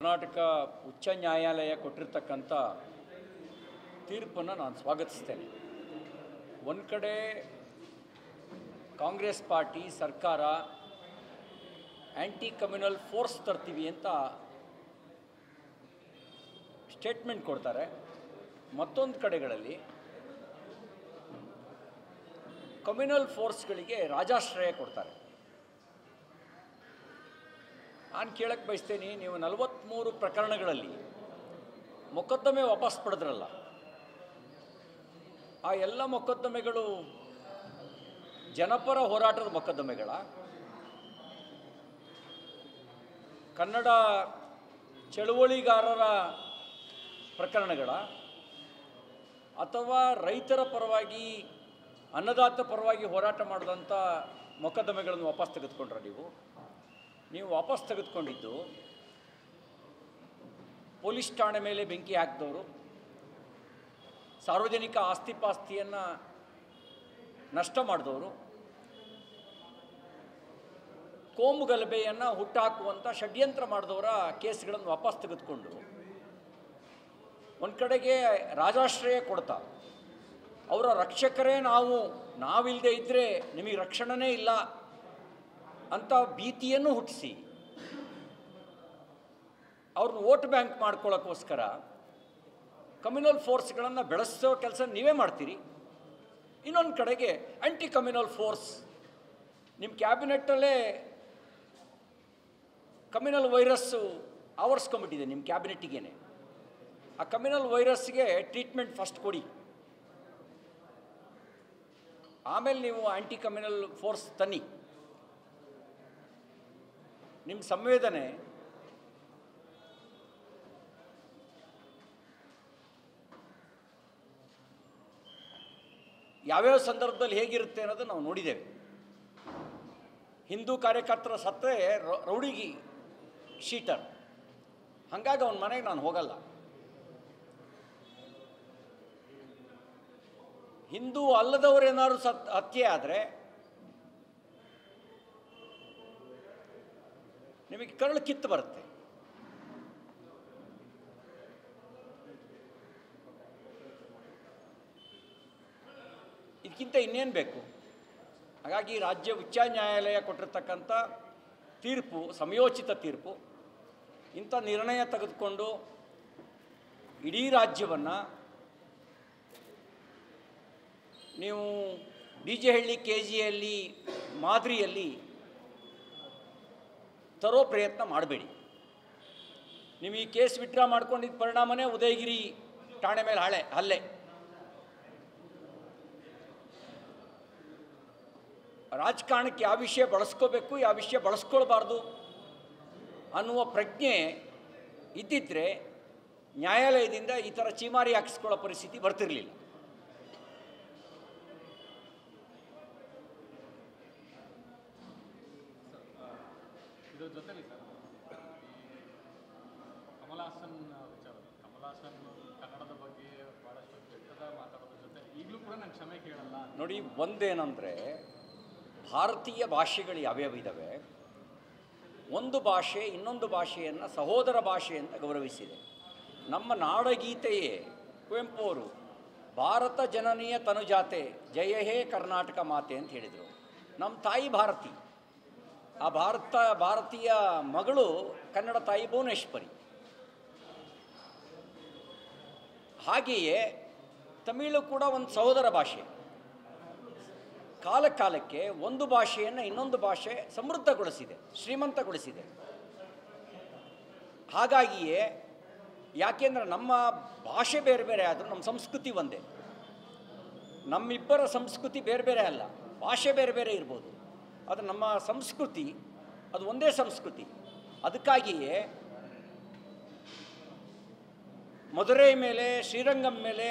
ಕರ್ನಾಟಕ ಉಚ್ಚ ನ್ಯಾಯಾಲಯ ಕೊಟ್ಟಿರ್ತಕ್ಕಂಥ ತೀರ್ಪನ್ನು ನಾನು ಸ್ವಾಗತಿಸ್ತೇನೆ. ಒಂದು ಕಡೆ ಕಾಂಗ್ರೆಸ್ ಪಾರ್ಟಿ ಸರ್ಕಾರ ಆ್ಯಂಟಿ ಕಮ್ಯುನಲ್ ಫೋರ್ಸ್ ತರ್ತೀವಿ ಅಂತ ಸ್ಟೇಟ್ಮೆಂಟ್ ಕೊಡ್ತಾರೆ. ಮತ್ತೊಂದು ಕಡೆಗಳಲ್ಲಿ ಕಮ್ಯುನಲ್ ಫೋರ್ಸ್ಗಳಿಗೆ ರಾಜಾಶ್ರಯ ಕೊಡ್ತಾರೆ. ನಾನು ಕೇಳಕ್ಕೆ ಬಯಸ್ತೇನೆ, ನೀವು 43 ಪ್ರಕರಣಗಳಲ್ಲಿ ಮೊಕದ್ದಮೆ ವಾಪಸ್ ಪಡೆದ್ರಲ್ಲ, ಆ ಎಲ್ಲ ಮೊಕದ್ದಮೆಗಳು ಜನಪರ ಹೋರಾಟದ ಮೊಕದ್ದಮೆಗಳ, ಕನ್ನಡ ಚಳುವಳಿಗಾರರ ಪ್ರಕರಣಗಳ, ಅಥವಾ ರೈತರ ಪರವಾಗಿ ಅನ್ನದಾತ ಪರವಾಗಿ ಹೋರಾಟ ಮಾಡಿದಂಥ ಮೊಕದ್ದಮೆಗಳನ್ನು ವಾಪಸ್ ತೆಗೆದುಕೊಂಡ್ರೆ ನೀವು ವಾಪಸ್ ತೆಗೆದುಕೊಂಡಿದ್ದು ಪೊಲೀಸ್ ಠಾಣೆ ಮೇಲೆ ಬೆಂಕಿ ಹಾಕಿದವರು, ಸಾರ್ವಜನಿಕ ಆಸ್ತಿಪಾಸ್ತಿಯನ್ನು ನಷ್ಟ ಮಾಡಿದವರು, ಕೋಮು ಗಲಭೆಯನ್ನು ಹುಟ್ಟಾಕುವಂಥ ಷಡ್ಯಂತ್ರ ಮಾಡಿದವರ ಕೇಸ್ಗಳನ್ನು ವಾಪಸ್ ತೆಗೆದುಕೊಂಡು ಒಂದು ಕಡೆಗೆ ರಾಜಾಶ್ರಯ ಕೊಡ್ತಾ ಅವರ ರಕ್ಷಕರೇ ನಾವಿಲ್ಲದೆ ಇದ್ದರೆ ನಿಮಗೆ ರಕ್ಷಣೆನೇ ಇಲ್ಲ ಅಂತ ಭೀತಿಯನ್ನು ಹುಟ್ಟಿಸಿ ಅವ್ರನ್ನ ವೋಟ್ ಬ್ಯಾಂಕ್ ಮಾಡ್ಕೊಳ್ಳೋಕ್ಕೋಸ್ಕರ ಕಮ್ಯುನಲ್ ಫೋರ್ಸ್ಗಳನ್ನು ಬೆಳೆಸೋ ಕೆಲಸ ನೀವೇ ಮಾಡ್ತೀರಿ. ಇನ್ನೊಂದು ಕಡೆಗೆ ಆ್ಯಂಟಿ ಕಮ್ಯುನಲ್ ಫೋರ್ಸ್ ನಿಮ್ಮ ಕ್ಯಾಬಿನೆಟ್ಟಲ್ಲೇ ಕಮ್ಯುನಲ್ ವೈರಸ್ಸು ಆವರಿಸ್ಕೊಂಬಿಟ್ಟಿದೆ ನಿಮ್ಮ ಕ್ಯಾಬಿನೆಟ್ಟಿಗೇನೆ. ಆ ಕಮ್ಯುನಲ್ ವೈರಸ್ಗೆ ಟ್ರೀಟ್ಮೆಂಟ್ ಫಸ್ಟ್ ಕೊಡಿ, ಆಮೇಲೆ ನೀವು ಆ್ಯಂಟಿ ಕಮ್ಯುನಲ್ ಫೋರ್ಸ್ ತನ್ನಿ. ನಿಮ್ಮ ಸಂವೇದನೆ ಯಾವ್ಯಾವ ಸಂದರ್ಭದಲ್ಲಿ ಹೇಗಿರುತ್ತೆ ಅನ್ನೋದು ನಾವು ನೋಡಿದ್ದೇವೆ. ಹಿಂದೂ ಕಾರ್ಯಕರ್ತರ ಸತ್ತರೆ ರೌಡಿಗಿ ಶೀಟರ್, ಹಾಗಾಗಿ ಅವನ ಮನೆಗೆ ನಾನು ಹೋಗಲ್ಲ. ಹಿಂದೂ ಅಲ್ಲದವರೇನಾದ್ರು ಹತ್ಯೆ ಆದರೆ ನಿಮಗೆ ಕರಳು ಕಿತ್ತು ಬರುತ್ತೆ. ಇದಕ್ಕಿಂತ ಇನ್ನೇನು ಬೇಕು? ಹಾಗಾಗಿ ರಾಜ್ಯ ಉಚ್ಚ ನ್ಯಾಯಾಲಯ ಕೊಟ್ಟಿರ್ತಕ್ಕಂಥ ತೀರ್ಪು ಸಮಯೋಚಿತ ತೀರ್ಪು. ಇಂಥ ನಿರ್ಣಯ ತೆಗೆದುಕೊಂಡು ಇಡೀ ರಾಜ್ಯವನ್ನು ನೀವು ಡಿಜೆಹಳ್ಳಿ KGಹಳ್ಳಿ ಮಾದರಿಯಲ್ಲಿ ತರೋ ಪ್ರಯತ್ನ ಮಾಡಬೇಡಿ. ನೀವು ಈ ಕೇಸ್ ವಿಡ್ರಾ ಮಾಡ್ಕೊಂಡಿದ್ದ ಪರಿಣಾಮನೇ ಉದಯಗಿರಿ ಠಾಣೆ ಮೇಲೆ ಹಲ್ಲೆ. ರಾಜಕಾರಣಕ್ಕೆ ಯಾವ ವಿಷಯ ಬಳಸ್ಕೋಬೇಕು, ಯಾವ ವಿಷಯ ಬಳಸ್ಕೊಳ್ಬಾರ್ದು ಅನ್ನುವ ಪ್ರಜ್ಞೆ ಇದ್ದಿದ್ದರೆ ನ್ಯಾಯಾಲಯದಿಂದ ಈ ಥರ ಚೀಮಾರಿ ಹಾಕಿಸ್ಕೊಳ್ಳೋ ಪರಿಸ್ಥಿತಿ ಬರ್ತಿರಲಿಲ್ಲ. ಇದರ ಜೊತೆಲಿ ಸರ್, ಕಮಲಾಸನ್ ಕನ್ನಡದ ಬಗ್ಗೆ ಭಾಳಷ್ಟು ಕೆಟ್ಟದ ಮಾತಾಡೋದ್ರ ಜೊತೆ ಈಗಲೂ ಕೂಡ ನಾನು ಕ್ಷಮೆ ಕೇಳಲ್ಲ. ನೋಡಿ, ಒಂದೇನೆಂದರೆ ಭಾರತೀಯ ಭಾಷೆಗಳು ಯಾವ್ಯಾವ ಇದ್ದಾವೆ, ಒಂದು ಭಾಷೆ ಇನ್ನೊಂದು ಭಾಷೆಯನ್ನು ಸಹೋದರ ಭಾಷೆ ಅಂತ ಗೌರವಿಸಿದೆ. ನಮ್ಮ ನಾಡಗೀತೆಯೇ ಕುವೆಂಪು ಅವರು ಭಾರತ ಜನನೀಯ ತನುಜಾತೆ ಜಯ ಹೇ ಕರ್ನಾಟಕ ಮಾತೆ ಅಂತ ಹೇಳಿದರು. ನಮ್ಮ ತಾಯಿ ಭಾರತಿ, ಆ ಭಾರತೀಯ ಮಗಳು ಕನ್ನಡ ತಾಯಿ ಭುವನೇಶ್ವರಿ. ಹಾಗೆಯೇ ತಮಿಳು ಕೂಡ ಒಂದು ಸಹೋದರ ಭಾಷೆ. ಕಾಲಕ್ಕೆ ಒಂದು ಭಾಷೆಯನ್ನು ಇನ್ನೊಂದು ಭಾಷೆ ಸಮೃದ್ಧಗೊಳಿಸಿದೆ, ಶ್ರೀಮಂತಗೊಳಿಸಿದೆ. ಹಾಗಾಗಿಯೇ ಯಾಕೆಂದರೆ ನಮ್ಮ ಭಾಷೆ ಬೇರೆ ಬೇರೆ ಆದರೂ ನಮ್ಮ ಸಂಸ್ಕೃತಿ ಒಂದೇ. ನಮ್ಮಿಬ್ಬರ ಸಂಸ್ಕೃತಿ ಬೇರೆ ಬೇರೆ ಅಲ್ಲ, ಭಾಷೆ ಬೇರೆ ಬೇರೆ ಇರ್ಬೋದು, ಅದು ನಮ್ಮ ಸಂಸ್ಕೃತಿ, ಅದು ಒಂದೇ ಸಂಸ್ಕೃತಿ. ಅದಕ್ಕಾಗಿಯೇ ಮಧುರೈ ಮೇಲೆ ಶ್ರೀರಂಗಂ ಮೇಲೆ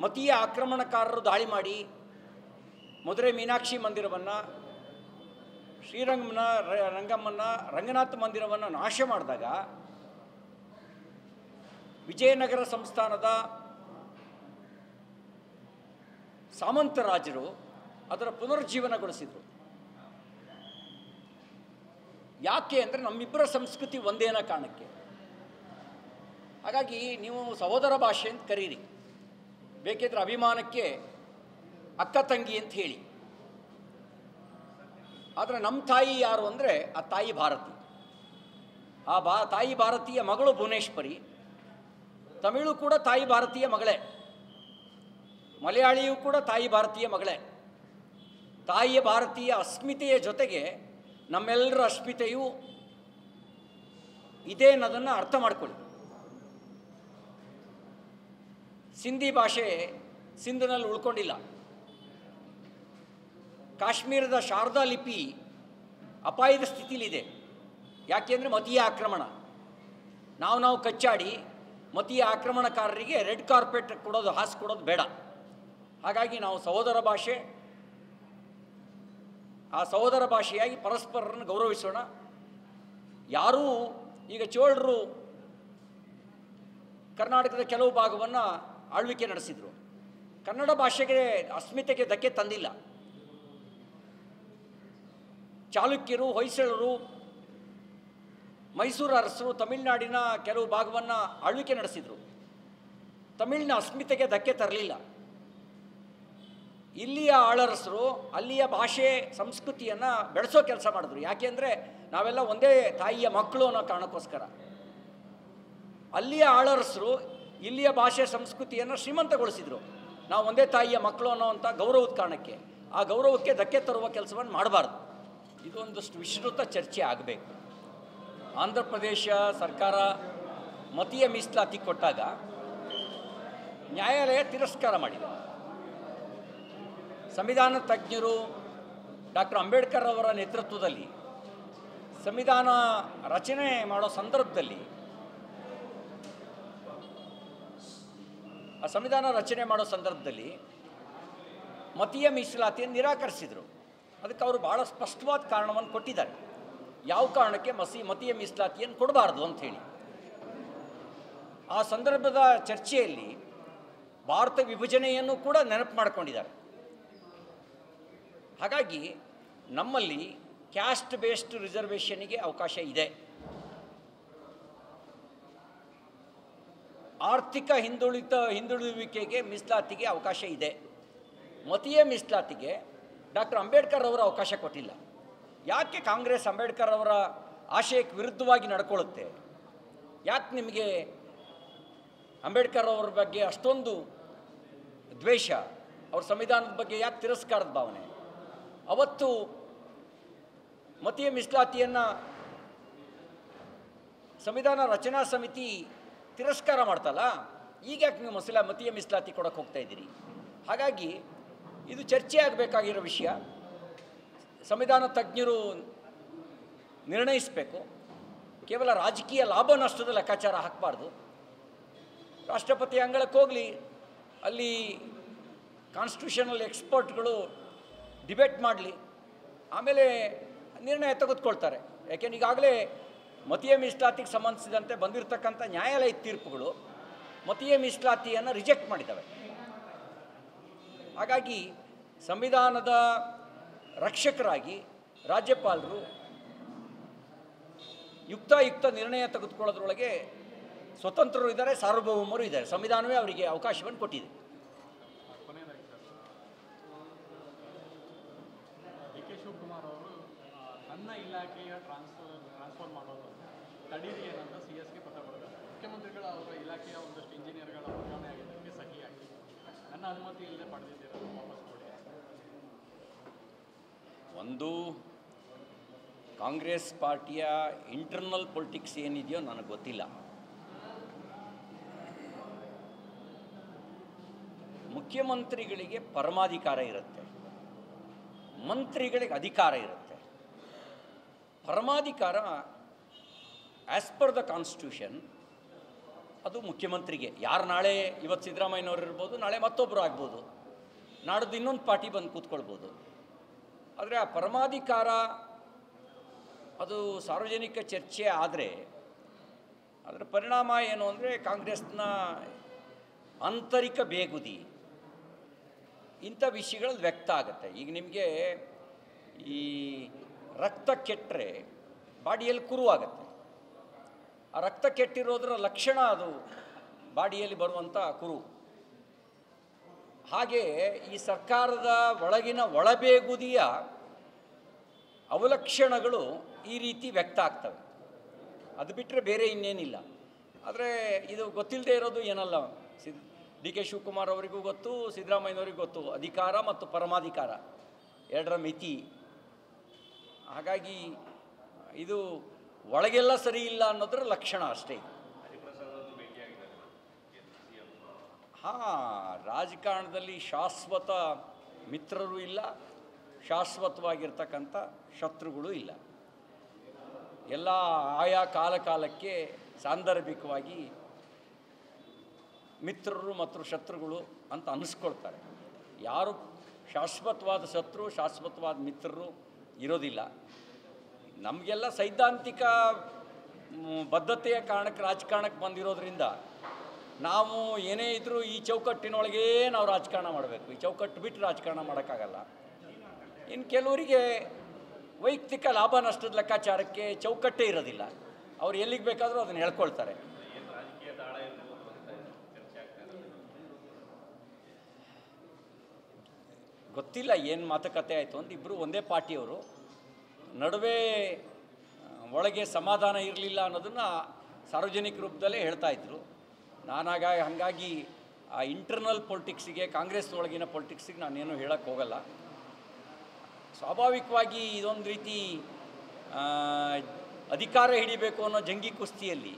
ಮತೀಯ ಆಕ್ರಮಣಕಾರರು ದಾಳಿ ಮಾಡಿ ಮಧುರೈ ಮೀನಾಕ್ಷಿ ಮಂದಿರವನ್ನು, ರಂಗಮ್ಮನ ರಂಗನಾಥ ಮಂದಿರವನ್ನು ನಾಶ ಮಾಡಿದಾಗ ವಿಜಯನಗರ ಸಂಸ್ಥಾನದ ಸಾಮಂತರಾಜರು ಅದರ ಪುನರುಜ್ಜೀವನಗೊಳಿಸಿದರು. ಯಾಕೆ ಅಂದರೆ ನಮ್ಮಿಬ್ಬರ ಸಂಸ್ಕೃತಿ ಒಂದೇನ ಕಾರಣಕ್ಕೆ. ಹಾಗಾಗಿ ನೀವು ಸಹೋದರ ಭಾಷೆ ಅಂತ ಕರೀರಿ, ಬೇಕಿದ್ರೆ ಅಭಿಮಾನಕ್ಕೆ ಅಕ್ಕ ತಂಗಿ ಅಂತ ಹೇಳಿ. ಆದರೆ ನಮ್ಮ ತಾಯಿ ಯಾರು ಅಂದರೆ ಆ ತಾಯಿ ಭಾರತಿ. ಆ ತಾಯಿ ಭಾರತೀಯ ಮಗಳು ಭುವನೇಶ್ವರಿ. ತಮಿಳು ಕೂಡ ತಾಯಿ ಭಾರತೀಯ ಮಗಳೇ, ಮಲಯಾಳಿಯೂ ಕೂಡ ತಾಯಿ ಭಾರತೀಯ ಮಗಳೇ. ತಾಯಿಯ ಭಾರತೀಯ ಅಸ್ಮಿತೆಯ ಜೊತೆಗೆ ನಮ್ಮೆಲ್ಲರ ಅಸ್ಮಿತೆಯೂ ಇದೆ ಅನ್ನೋದನ್ನು ಅರ್ಥ ಮಾಡ್ಕೊಳ್ಳಿ. ಸಿಂಧಿ ಭಾಷೆ ಸಿಂಧಿನಲ್ಲಿ ಉಳ್ಕೊಂಡಿಲ್ಲ. ಕಾಶ್ಮೀರದ ಶಾರದಾ ಲಿಪಿ ಅಪಾಯದ ಸ್ಥಿತಿಲಿದೆ. ಯಾಕೆಂದರೆ ಮತೀಯ ಆಕ್ರಮಣ. ನಾವು ಕಚ್ಚಾಡಿ ಮತೀಯ ಆಕ್ರಮಣಕಾರರಿಗೆ ರೆಡ್ ಕಾರ್ಪೆಟ್ ಕೊಡೋದು, ಹಾಸಿಕೊಡೋದು ಬೇಡ. ಹಾಗಾಗಿ ನಾವು ಸಹೋದರ ಭಾಷೆ, ಆ ಸಹೋದರ ಭಾಷೆಯಾಗಿ ಪರಸ್ಪರರನ್ನು ಗೌರವಿಸೋಣ. ಯಾರೂ ಈಗ ಚೋಳರು ಕರ್ನಾಟಕದ ಕೆಲವು ಭಾಗವನ್ನು ಆಳ್ವಿಕೆ ನಡೆಸಿದರು. ಕನ್ನಡ ಭಾಷೆಗೆ ಅಸ್ಮಿತೆಗೆ ಧಕ್ಕೆ ತಂದಿಲ್ಲ. ಚಾಲುಕ್ಯರು, ಹೊಯ್ಸಳರು, ಮೈಸೂರು ಅರಸರು ತಮಿಳುನಾಡಿನ ಕೆಲವು ಭಾಗವನ್ನು ಆಳ್ವಿಕೆ ನಡೆಸಿದರು. ತಮಿಳಿನ ಅಸ್ಮಿತೆಗೆ ಧಕ್ಕೆ ತರಲಿಲ್ಲ. ಇಲ್ಲಿಯ ಆಳರಸರು ಅಲ್ಲಿಯ ಭಾಷೆ ಸಂಸ್ಕೃತಿಯನ್ನು ಬೆಳೆಸೋ ಕೆಲಸ ಮಾಡಿದ್ರು. ಯಾಕೆಂದರೆ ನಾವೆಲ್ಲ ಒಂದೇ ತಾಯಿಯ ಮಕ್ಕಳು ಅನ್ನೋ ಕಾರಣಕ್ಕೋಸ್ಕರ. ಅಲ್ಲಿಯ ಆಳರಸರು ಇಲ್ಲಿಯ ಭಾಷೆ ಸಂಸ್ಕೃತಿಯನ್ನು ಶ್ರೀಮಂತಗೊಳಿಸಿದರು. ನಾವು ಒಂದೇ ತಾಯಿಯ ಮಕ್ಕಳು ಅನ್ನೋವಂಥ ಗೌರವದ ಕಾರಣಕ್ಕೆ. ಆ ಗೌರವಕ್ಕೆ ಧಕ್ಕೆ ತರುವ ಕೆಲಸವನ್ನು ಮಾಡಬಾರ್ದು. ಇದೊಂದಷ್ಟು ವಿಸ್ತೃತ ಚರ್ಚೆ ಆಗಬೇಕು. ಆಂಧ್ರ ಪ್ರದೇಶ ಸರ್ಕಾರ ಮತೀಯ ಮೀಸಲಾತಿ ಕೊಟ್ಟಾಗ ನ್ಯಾಯಾಲಯ ತಿರಸ್ಕಾರ ಮಾಡಿದೆ. ಸಂವಿಧಾನ ತಜ್ಞರು ಡಾಕ್ಟರ್ ಅಂಬೇಡ್ಕರ್ ಅವರ ನೇತೃತ್ವದಲ್ಲಿ ಸಂವಿಧಾನ ರಚನೆ ಮಾಡೋ ಸಂದರ್ಭದಲ್ಲಿ, ಆ ಸಂವಿಧಾನ ರಚನೆ ಮಾಡೋ ಸಂದರ್ಭದಲ್ಲಿ ಮತೀಯ ಮೀಸಲಾತಿಯನ್ನು ನಿರಾಕರಿಸಿದರು. ಅದಕ್ಕೆ ಅವರು ಭಾಳ ಸ್ಪಷ್ಟವಾದ ಕಾರಣವನ್ನು ಕೊಟ್ಟಿದ್ದಾರೆ. ಯಾವ ಕಾರಣಕ್ಕೆ ಮತೀಯ ಮೀಸಲಾತಿಯನ್ನು ಕೊಡಬಾರ್ದು ಅಂಥೇಳಿ. ಆ ಸಂದರ್ಭದ ಚರ್ಚೆಯಲ್ಲಿ ಭಾರತ ವಿಭಜನೆಯನ್ನು ಕೂಡ ನೆನಪು ಮಾಡಿಕೊಂಡಿದ್ದಾರೆ. ಹಾಗಾಗಿ ನಮ್ಮಲ್ಲಿ ಕ್ಯಾಸ್ಟ್ ಬೇಸ್ಡ್ ರಿಸರ್ವೇಷನ್ಗೆ ಅವಕಾಶ ಇದೆ. ಆರ್ಥಿಕ ಹಿಂದುಳಿಯುವಿಕೆಗೆ ಮೀಸಲಾತಿಗೆ ಅವಕಾಶ ಇದೆ. ಮತೀಯ ಮೀಸಲಾತಿಗೆ ಡಾಕ್ಟರ್ ಅಂಬೇಡ್ಕರ್ ಅವರು ಅವಕಾಶ ಕೊಟ್ಟಿಲ್ಲ. ಯಾಕೆ ಕಾಂಗ್ರೆಸ್ ಅಂಬೇಡ್ಕರ್ ಅವರ ಆಶಯಕ್ಕೆ ವಿರುದ್ಧವಾಗಿ ನಡ್ಕೊಳ್ಳುತ್ತೆ? ಯಾಕೆ ನಿಮಗೆ ಅಂಬೇಡ್ಕರ್ ಅವರ ಬಗ್ಗೆ ಅಷ್ಟೊಂದು ದ್ವೇಷ? ಅವ್ರ ಸಂವಿಧಾನದ ಬಗ್ಗೆ ಯಾಕೆ ತಿರಸ್ಕಾರದ ಭಾವನೆ? ಅವತ್ತು ಮತೀಯ ಮೀಸಲಾತಿಯನ್ನು ಸಂವಿಧಾನ ರಚನಾ ಸಮಿತಿ ತಿರಸ್ಕಾರ ಮಾಡ್ತಲ್ಲ, ಈಗ ಯಾಕೆ ನೀವು ಮತೀಯ ಮೀಸಲಾತಿ ಕೊಡೋಕ್ಕೆ ಹೋಗ್ತಾ ಇದ್ದೀರಿ? ಹಾಗಾಗಿ ಇದು ಚರ್ಚೆ ಆಗಬೇಕಾಗಿರೋ ವಿಷಯ. ಸಂವಿಧಾನ ತಜ್ಞರು ನಿರ್ಣಯಿಸಬೇಕು. ಕೇವಲ ರಾಜಕೀಯ ಲಾಭ ನಷ್ಟದ ಲೆಕ್ಕಾಚಾರ ಹಾಕಬಾರ್ದು. ರಾಷ್ಟ್ರಪತಿ ಅಂಗಳಕ್ಕೆ ಹೋಗಲಿ, ಅಲ್ಲಿ ಕಾನ್ಸ್ಟಿಟ್ಯೂಷನಲ್ ಎಕ್ಸ್ಪರ್ಟ್ಗಳು ಡಿಬೇಟ್ ಮಾಡಲಿ, ಆಮೇಲೆ ನಿರ್ಣಯ ತೆಗೆದುಕೊಳ್ತಾರೆ. ಯಾಕೆಂದ್ರೆ ಈಗಾಗಲೇ ಮತೀಯ ಮೀಸಲಾತಿಗೆ ಸಂಬಂಧಿಸಿದಂತೆ ಬಂದಿರತಕ್ಕಂಥ ನ್ಯಾಯಾಲಯದ ತೀರ್ಪುಗಳು ಮತೀಯ ಮೀಸಲಾತಿಯನ್ನು ರಿಜೆಕ್ಟ್ ಮಾಡಿದ್ದಾವೆ. ಹಾಗಾಗಿ ಸಂವಿಧಾನದ ರಕ್ಷಕರಾಗಿ ರಾಜ್ಯಪಾಲರು ಯುಕ್ತ ನಿರ್ಣಯ ತೆಗೆದುಕೊಳ್ಳೋದ್ರೊಳಗೆ ಸ್ವತಂತ್ರರು ಇದ್ದಾರೆ, ಸಾರ್ವಭೌಮರು ಇದ್ದಾರೆ. ಸಂವಿಧಾನವೇ ಅವರಿಗೆ ಅವಕಾಶವನ್ನು ಕೊಟ್ಟಿದೆ. ಕೊನೆಯದಾಗಿ ಸರ್, ಡಿ ಕೆ ಶಿವಕುಮಾರ್ ಅವರು ನನ್ನ ಇಲಾಖೆಯ ಟ್ರಾನ್ಸ್ಫರ್ ಮಾಡೋದು ತಡೀರಿ ಏನಂತ CS ಗೆ ಪತ್ರ ಬರೆದಿದ್ದಾರೆ. ಮುಖ್ಯಮಂತ್ರಿಗಳ ಅವರ ಇಲಾಖೆಯ ಒಂದಷ್ಟು ಇಂಜಿನಿಯರ್ಗಳ ವರ್ಗಾವಣೆ ಆಗಿದ್ದಕ್ಕೆ ಸಹಿ ಆಗಿದೆ. ನನ್ನ ಅನುಮತಿ ಇಲ್ಲದೆ ಪಡೆದಿದ್ದೀರ, ವಾಪಸ್ ಕೊಡಿ. ಒಂದು ಕಾಂಗ್ರೆಸ್ ಪಾರ್ಟಿಯ ಇಂಟರ್ನಲ್ ಪೊಲಿಟಿಕ್ಸ್ ಏನಿದೆಯೋ ನನಗೆ ಗೊತ್ತಿಲ್ಲ. ಮುಖ್ಯಮಂತ್ರಿಗಳಿಗೆ ಪರಮಾಧಿಕಾರ ಇರುತ್ತೆ, ಮಂತ್ರಿಗಳಿಗೆ ಅಧಿಕಾರ ಇರುತ್ತೆ. ಪರಮಾಧಿಕಾರ ಆ್ಯಸ್ ಪರ್ ದ ಕಾನ್ಸ್ಟಿಟ್ಯೂಷನ್ ಅದು ಮುಖ್ಯಮಂತ್ರಿಗೆ. ಯಾರು ನಾಳೆ ಇವತ್ತು ಸಿದ್ದರಾಮಯ್ಯನವರು ಇರ್ಬೋದು, ನಾಳೆ ಮತ್ತೊಬ್ಬರು ಆಗ್ಬೋದು, ನಾಡ್ದು ಇನ್ನೊಂದು ಪಾರ್ಟಿ ಬಂದು ಕೂತ್ಕೊಳ್ಬೋದು. ಆದರೆ ಆ ಪರಮಾಧಿಕಾರ ಅದು ಸಾರ್ವಜನಿಕ ಚರ್ಚೆ ಆದರೆ ಅದರ ಪರಿಣಾಮ ಏನು ಅಂದರೆ ಕಾಂಗ್ರೆಸ್ನ ಆಂತರಿಕ ಬೇಗುದಿ ಇಂಥ ವಿಷಯಗಳಲ್ಲಿ ವ್ಯಕ್ತ ಆಗುತ್ತೆ. ಈಗ ನಿಮಗೆ ಈ ರಕ್ತ ಕೆಟ್ಟರೆ ಬಾಡಿಯಲ್ಲಿ ಕುರು ಆಗುತ್ತೆ. ಆ ರಕ್ತ ಕೆಟ್ಟಿರೋದರ ಲಕ್ಷಣ ಅದು ಬಾಡಿಯಲ್ಲಿ ಬರುವಂಥ ಕುರು. ಹಾಗೆ ಈ ಸರ್ಕಾರದ ಒಳಗಿನ ಒಳಬೇಗುದಿಯ ಅವಲಕ್ಷಣಗಳು ಈ ರೀತಿ ವ್ಯಕ್ತ ಆಗ್ತವೆ. ಅದು ಬಿಟ್ಟರೆ ಬೇರೆ ಇನ್ನೇನಿಲ್ಲ. ಆದರೆ ಇದು ಗೊತ್ತಿಲ್ಲದೆ ಇರೋದು ಏನಲ್ಲ, ಡಿ ಕೆ ಶಿವಕುಮಾರ್ ಅವರಿಗೂ ಗೊತ್ತು, ಸಿದ್ದರಾಮಯ್ಯನವರಿಗೂ ಗೊತ್ತು, ಅಧಿಕಾರ ಮತ್ತು ಪರಮಾಧಿಕಾರ ಎರಡರ ಮಿತಿ. ಹಾಗಾಗಿ ಇದು ಒಳಗೆಲ್ಲ ಸರಿ ಇಲ್ಲ ಅನ್ನೋದರ ಲಕ್ಷಣ ಅಷ್ಟೇ. ಹಾಂ, ರಾಜಕಾರಣದಲ್ಲಿ ಶಾಶ್ವತ ಮಿತ್ರರು ಇಲ್ಲ, ಶಾಶ್ವತವಾಗಿರ್ತಕ್ಕಂಥ ಶತ್ರುಗಳು ಇಲ್ಲ. ಎಲ್ಲ ಆಯಾ ಕಾಲಕ್ಕೆ ಸಾಂದರ್ಭಿಕವಾಗಿ ಮಿತ್ರರು ಮತ್ತು ಶತ್ರುಗಳು ಅಂತ ಅನ್ನಿಸ್ಕೊಳ್ತಾರೆ. ಯಾರು ಶಾಶ್ವತವಾದ ಶತ್ರು, ಶಾಶ್ವತವಾದ ಮಿತ್ರರು ಇರೋದಿಲ್ಲ. ನಮಗೆಲ್ಲ ಸೈದ್ಧಾಂತಿಕ ಬದ್ಧತೆಯ ಕಾರಣಕ್ಕೆ ರಾಜಕಾರಣಕ್ಕೆ ಬಂದಿರೋದ್ರಿಂದ ನಾವು ಏನೇ ಇದ್ದರೂ ಈ ಚೌಕಟ್ಟಿನೊಳಗೇ ನಾವು ರಾಜಕಾರಣ ಮಾಡಬೇಕು. ಈ ಚೌಕಟ್ಟು ಬಿಟ್ಟು ರಾಜಕಾರಣ ಮಾಡೋಕ್ಕಾಗಲ್ಲ. ಇನ್ನು ಕೆಲವರಿಗೆ ವೈಯಕ್ತಿಕ ಲಾಭ ನಷ್ಟದ ಲೆಕ್ಕಾಚಾರಕ್ಕೆ ಚೌಕಟ್ಟೇ ಇರೋದಿಲ್ಲ. ಅವ್ರು ಎಲ್ಲಿಗೆ ಬೇಕಾದರೂ ಅದನ್ನು ಹೇಳ್ಕೊಳ್ತಾರೆ. ಗೊತ್ತಿಲ್ಲ ಏನು ಮಾತುಕತೆ ಆಯಿತು ಅಂತ. ಇಬ್ಬರು ಒಂದೇ ಪಾರ್ಟಿಯವರು, ನಡುವೆ ಒಳಗೆ ಸಮಾಧಾನ ಇರಲಿಲ್ಲ ಅನ್ನೋದನ್ನು ಸಾರ್ವಜನಿಕ ರೂಪದಲ್ಲೇ ಹೇಳ್ತಾಯಿದ್ರು. ಹಾಗಾಗಿ ಆ ಇಂಟರ್ನಲ್ ಪೊಲಿಟಿಕ್ಸಿಗೆ, ಕಾಂಗ್ರೆಸ್ ಒಳಗಿನ ಪೊಲಿಟಿಕ್ಸಿಗೆ ನಾನೇನು ಹೇಳೋಕ್ಕೆ ಹೋಗಲ್ಲ. ಸ್ವಾಭಾವಿಕವಾಗಿ ಇದೊಂದು ರೀತಿ ಅಧಿಕಾರ ಹಿಡಿಬೇಕು ಅನ್ನೋ ಜಂಗಿ ಕುಸ್ತಿಯಲ್ಲಿ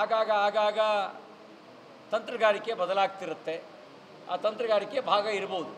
ಆಗಾಗ ತಂತ್ರಗಾರಿಕೆ ಬದಲಾಗ್ತಿರುತ್ತೆ. ಆ ತಂತ್ರಗಾರಿಕೆ ಭಾಗ ಇರ್ಬೋದು.